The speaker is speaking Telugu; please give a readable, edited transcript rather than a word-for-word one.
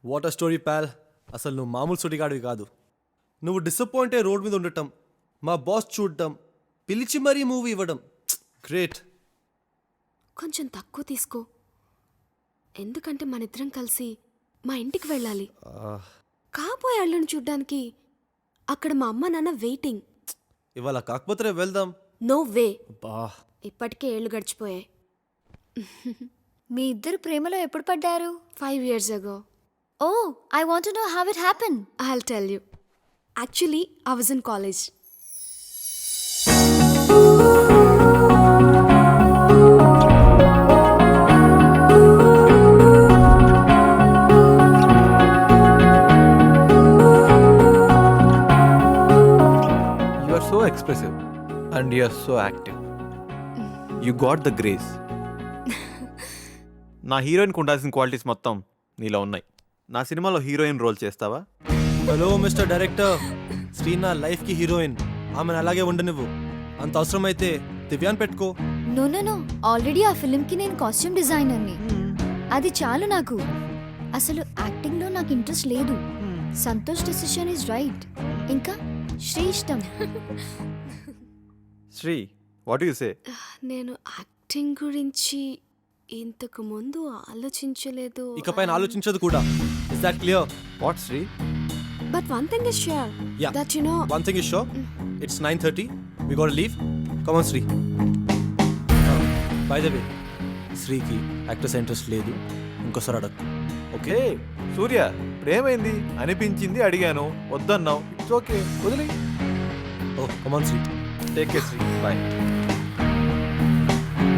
What a story ప్యాల్. అసలు నువ్వు మామూలు సుడిగాడివి కాదు. నువ్వు డిసప్పాయింట్ అయ్యి రోడ్ మీద ఉండటం, మా బాస్ చూడటం, పిలిచి మరీ మూవీ ఇవ్వడం, గ్రేట్. కొంచెం తక్కువ తీసుకో, ఎందుకంటే మన ఇద్దరం కలిసి మా ఇంటికి వెళ్ళాలి. కాబోయే అళ్ళని చూడ్డానికి అక్కడ మా అమ్మ నాన్న వెయిటింగ్. ఇవాళ కాకపోతే రేపు వెళ్దాం. No way. బా, ఇప్పటికే ఏళ్ళు గడిచిపోయాయి. మీ ఇద్దరు ప్రేమలో ఎప్పుడు పడ్డారు? 5 years ago. Oh, I want to know how it happen. I'll tell you. Actually, I was in college. You are so expressive and you are so active. You got the grace. నా హీరోయిన్కి ఉండాల్సిన క్వాలిటీస్ మొత్తం నీలో ఉన్నాయి. నా సినిమాలో హీరోయిన్ రోల్ చేస్తావా? హలో మిస్టర్ డైరెక్టర్, శ్రీ నా లైఫ్కి హీరోయిన్. ఆమెను అలాగే ఉండనివ్వు. అంత అవసరమైతే దివ్యాన్ పెట్టుకో. నో నో నో, ఆల్రెడీ ఆ ఫిల్మ్కి నేను కాస్ట్యూమ్ డిజైనర్ని. అది చాలు నాకు. అసలు యాక్టింగ్లో నాకు ఇంట్రెస్ట్ లేదు. Santosh decision is right. ఇంకా శ్రీ ఇష్టం. Sri, what you say? నేను యాక్టింగ్ గురించి ఇంతకు ముందు ఆలోచించలేదు. ఇకపైన ఆలోచించదు కూడా. Is that clear? What Sri? But one thing is sure. Yeah. That you know. One thing is sure. It's 9:30. We gotta leave. Come on, Sri. By the way, శ్రీకి యాక్టర్స్ ఇంట్రెస్ట్ లేదు. ఇంకోసారి అడగ. ఓకే సూర్య, ప్రేమైంది అనిపించింది, అడిగాను, వద్దన్నావు. ఇట్స్ ఓకే, వదిలే. Oh, come on, Sri. Take care Sri, bye.